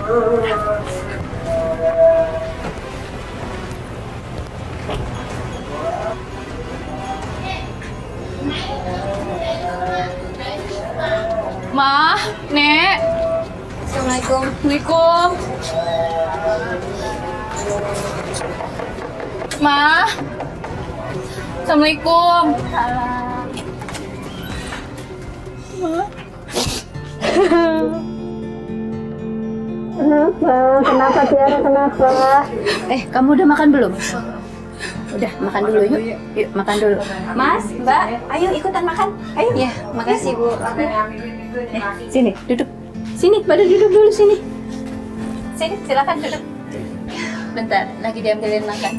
Ma, Nek. Assalamualaikum. Assalamualaikum. Ma. Assalamualaikum. Kenapa Tiara, kenapa? Kamu udah makan belum? Udah, makan dulu yuk. Yuk, makan dulu. Mas, Mbak, ayo ikutan makan. Ayo. Ya, makasih Bu. Sini, duduk. Sini, pada duduk dulu sini. Sini, silakan duduk. Bentar, lagi diambilin makan.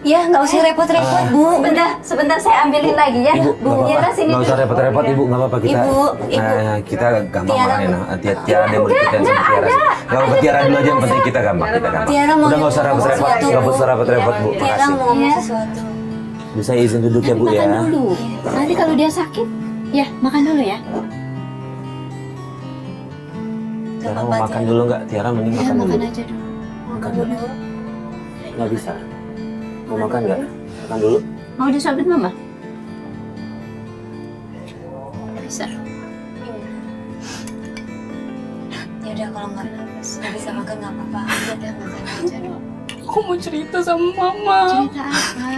Ya, nggak usah repot-repot, Bu. Sebentar saya ambilin lagi ya. Ibu, Bu, Tiara sini. nggak usah repot-repot, Ibu. Nggak apa-apa kita. Ibu. Kita gampang Tiara. main. Tiara yang berikutnya sama Tiara. Nggak apa-apa, Tiara dulu aja. Yang penting kita gampang. Tiara mau Udah nggak usah ngomong repot-repot. sesuatu. Nggak usah repot-repot, Bu. Tiara Makasih. mau ngomong sesuatu. Bisa izin duduk ya, Bu ya. Makan dulu. Nanti kalau dia sakit, ya makan dulu ya. Tiara mau makan dulu nggak? Tiara mending makan dulu. Makan aja dulu. Makan dulu. Nggak bisa. Mau makan nggak? Makan dulu. Mau disuapin Mama? Bisa. Ya udah kalau nggak bisa makan nggak apa-apa. Udah makan aja. Aku mau cerita sama Mama. Cerita apa?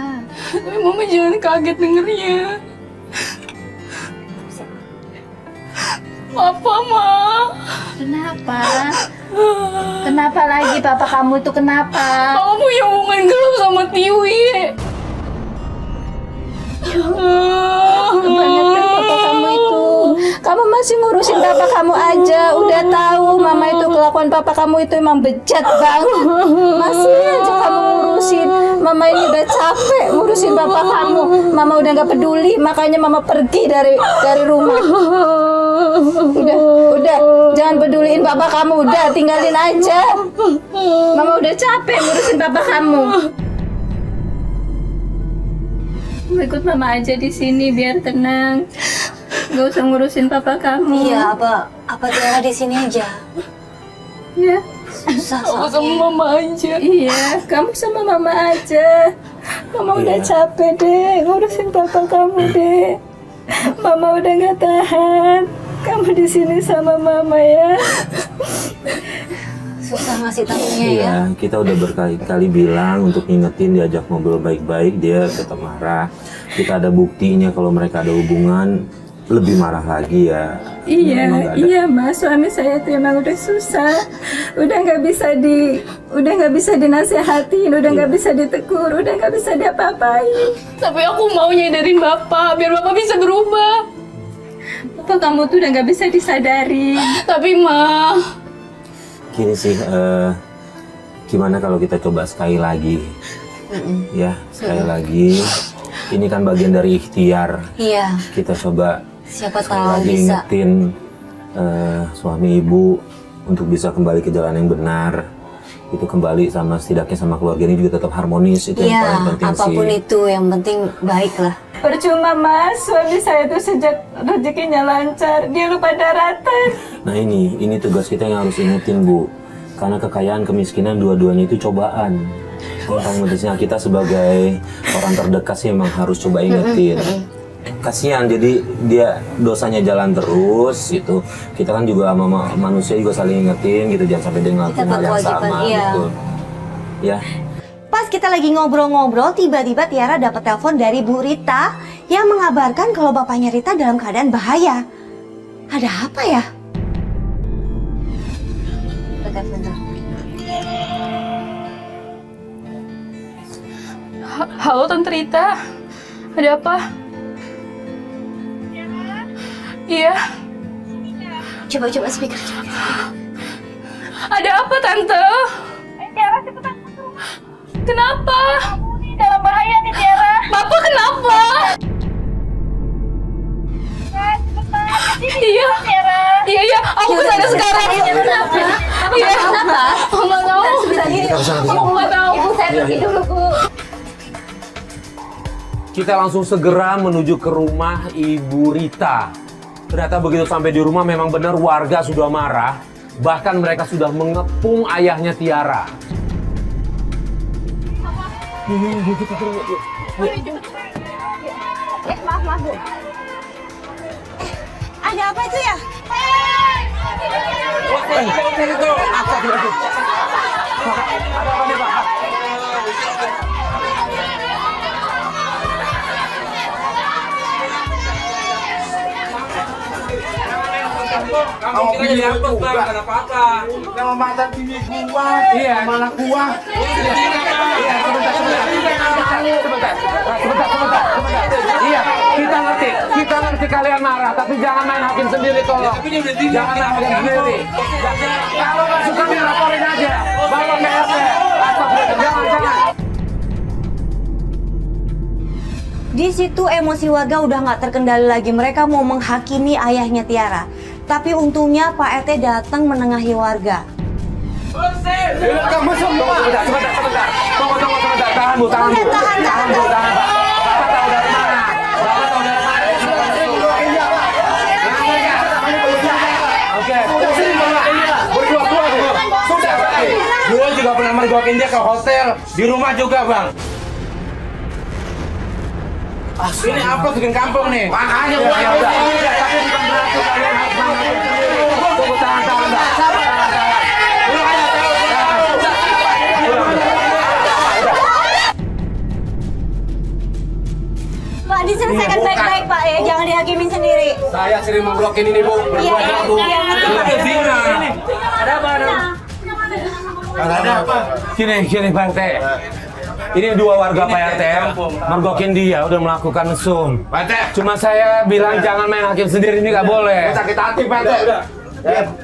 Tapi Mama jangan kaget dengernya. Apa, Ma? Kenapa? Kenapa lagi papa kamu itu kenapa? Mama punya hubungan gelap sama Tiwi. Kebangetan papa kamu itu. Kamu masih ngurusin papa kamu aja. Udah tahu mama itu kelakuan papa kamu itu emang bejat banget. Masih aja kamu ngurusin. Mama ini udah capek ngurusin papa kamu. Mama udah nggak peduli, makanya mama pergi dari rumah. Udah, jangan peduliin papa kamu. Udah, tinggalin aja. Mama udah capek ngurusin papa kamu. Ikut mama aja di sini biar tenang. Gak usah ngurusin papa kamu. Iya, apa Tiara di sini aja? Ya. Susah Aku sama soalnya. Mama aja. Iya, kamu sama mama aja. Mama udah capek deh ngurusin papa kamu deh. Mama udah nggak tahan. Kamu di sini sama mama ya. Susah ngasih tahunya ya. Iya, kita udah berkali-kali bilang untuk ngingetin, diajak ngobrol baik-baik, dia tetap marah. Kita ada buktinya kalau mereka ada hubungan, lebih marah lagi ya. Memang nggak ada. Iya mas, suami saya tuh emang udah susah, udah nggak bisa dinasehatin, udah nggak bisa ditegur, udah nggak bisa diapa-apain. Tapi aku mau nyadarin Bapak, biar Bapak bisa berubah. Apa kamu tuh udah nggak bisa disadari? Tapi, Ma, Gini sih, gimana kalau kita coba sekali lagi? Ya, sekali lagi. Ini kan bagian dari ikhtiar. Iya, Kita coba siapa sekali tahu lagi bisa. ingetin suami ibu untuk bisa kembali ke jalan yang benar. Itu kembali setidaknya sama keluarga ini juga tetap harmonis. Itu yang Iya, paling penting sih. apapun itu yang penting baik lah. Percuma mas, suami saya tuh sejak rezekinya lancar, dia lupa daratan. Nah ini tugas kita yang harus ingetin Bu. Karena kekayaan, kemiskinan dua-duanya itu cobaan. Yang paling pentingnya kita sebagai orang terdekat sih emang harus coba ingetin. Kasihan, jadi dia dosanya jalan terus gitu. Kita kan juga sama manusia juga saling ingetin gitu, jangan sampai dia ngelakuin Kita hal yang berkewajiban, sama iya. gitu. Ya. Pas kita lagi ngobrol-ngobrol, tiba-tiba Tiara dapat telepon dari Bu Rita yang mengabarkan kalau bapaknya Rita dalam keadaan bahaya. Ada apa ya? halo Tante Rita. Ada apa? Iya. Coba speaker. Ada apa, Tante? Tiara cepetan masuk. Kenapa? Kamu nih dalam bahaya nih Tiara. Bapak kenapa? Cepetan kesini Iya. Tiara. Iya, aku kesana sekarang. Kenapa? Iya. Kenapa? Aku nggak tahu. Kita kesana dulu. Aku nggak tahu. Ibu saya pergi dulu Bu. Kita langsung segera menuju ke rumah Ibu Rita. Ternyata begitu sampai di rumah memang benar warga sudah marah. Bahkan mereka sudah mengepung ayahnya Tiara. Maaf Bu. Ada apa itu ya? Kamu kira jadi apa bang? Gak apa-apa. Nama mantan bini gua. Iya. Mana gua? Iya. Sebentar. Iya, kita ngerti kalian marah, tapi jangan main hakim sendiri tolong. Jangan main hakim sendiri. Kalau nggak suka dilaporin aja. Bawa ke RT. Jangan. Di situ emosi warga udah nggak terkendali lagi. Mereka mau menghakimi ayahnya Tiara. Tapi untungnya Pak RT datang menengahi warga. Kamu semua. Sebentar. Tunggu sebentar. Tahan Bu. Tahan. Bapak tahu dari mana? Oke. Gua juga pernah mergokin dia ke hotel, di rumah juga bang. Ini apa bikin kampung nih? Makanya gua Ya udah. Tapi bukan berarti kalian harus mengaku sendiri. Tunggu tahan. Pak, diselesaikan baik-baik Pak ya, jangan dihakimin sendiri. Saya sering memblokin ini bu. Iya. Ada apa? Gini Pak RT. Ini dua warga Pak RT mergokin dia udah melakukan mesum. Pak Cuma saya bilang jangan main hakim sendiri, ini nggak boleh. sakit hati Pak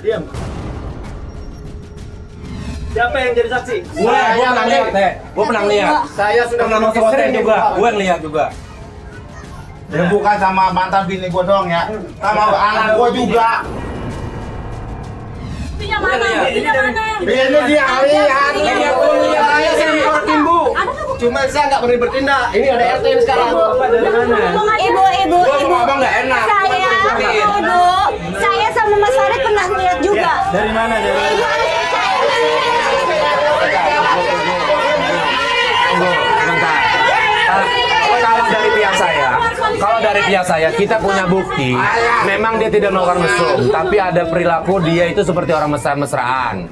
Diam. Siapa yang jadi saksi? Gua pernah lihat teh. Gua pernah lihat. Saya sudah Pernah masuk hotel juga. Gua yang lihat juga. Ya bukan sama mantan bini gua doang ya. Sama anak gua juga. Punya mana? Ini dia lihat. Lihat gua lihat. Saya sering mergokin bu. Cuma saya nggak berani bertindak. Ini ada RT ini sekarang. Ibu. Gua ngomong nggak enak. Saya sama Mas Farid pernah lihat juga. Dari mana? Tunggu, sebentar. Kalau dari pihak saya, kita punya bukti. Memang dia tidak melakukan mesum, tapi ada perilaku dia itu seperti orang mesra-mesraan.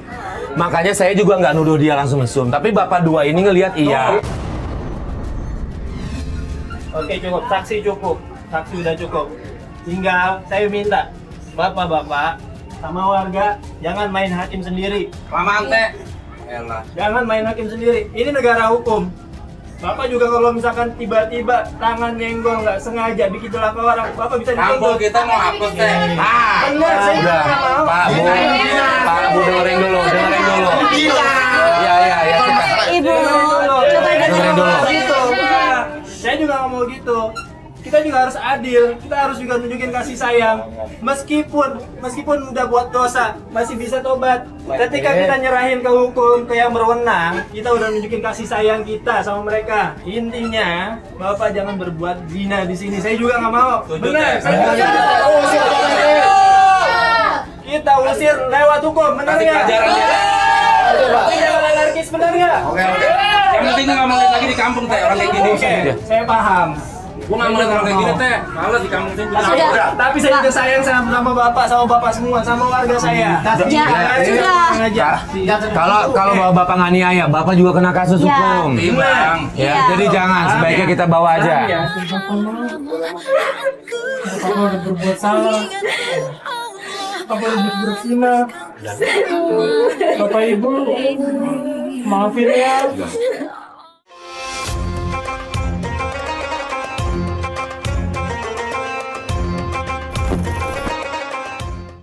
Makanya saya juga nggak nuduh dia langsung mesum. Tapi bapak dua ini ngelihat iya. Oke cukup, saksi cukup. Saksi udah cukup. Tinggal saya minta bapak-bapak sama warga jangan main hakim sendiri. Lama teh. Elah. Jangan main hakim sendiri. Ini negara hukum. Bapak juga kalau misalkan tiba-tiba tangan nyenggol nggak sengaja bikin celaka orang, Bapak bisa Kampung dituntut. kita mau hapus teh. Benar, saya juga Udah, nggak mau. Pak Bu dengerin dulu. Iya, kita. Ibu, coba Dengerin dulu. Gitu. Saya juga nggak mau gitu. Kita juga harus adil. Kita harus juga nunjukin kasih sayang. Meskipun udah buat dosa, masih bisa tobat. Ketika kita nyerahin ke hukum, ke yang berwenang, kita udah nunjukin kasih sayang kita sama mereka. Intinya, Bapak jangan berbuat zina di sini. Saya juga nggak mau. Benar. Saya juga kita usir lewat hukum, benar Kasih nggak? pelajaran dia. Jangan anarkis, benar nggak? Yang penting nggak mau lihat lagi di kampung teh orang kayak gini. Oke, saya paham. Gua nggak mau lihat orang kayak gini teh. Malas di kampung sini. Tapi saya juga sayang sama bapak semua, sama warga saya. Kalau bapak nganiaya, bapak juga kena kasus Ya. hukum. Bang. Ya, jadi jangan. Sebaiknya kita bawa aja. Bapak udah berbuat salah. Bapak udah berzina. Bapak Ibu, maafin ya.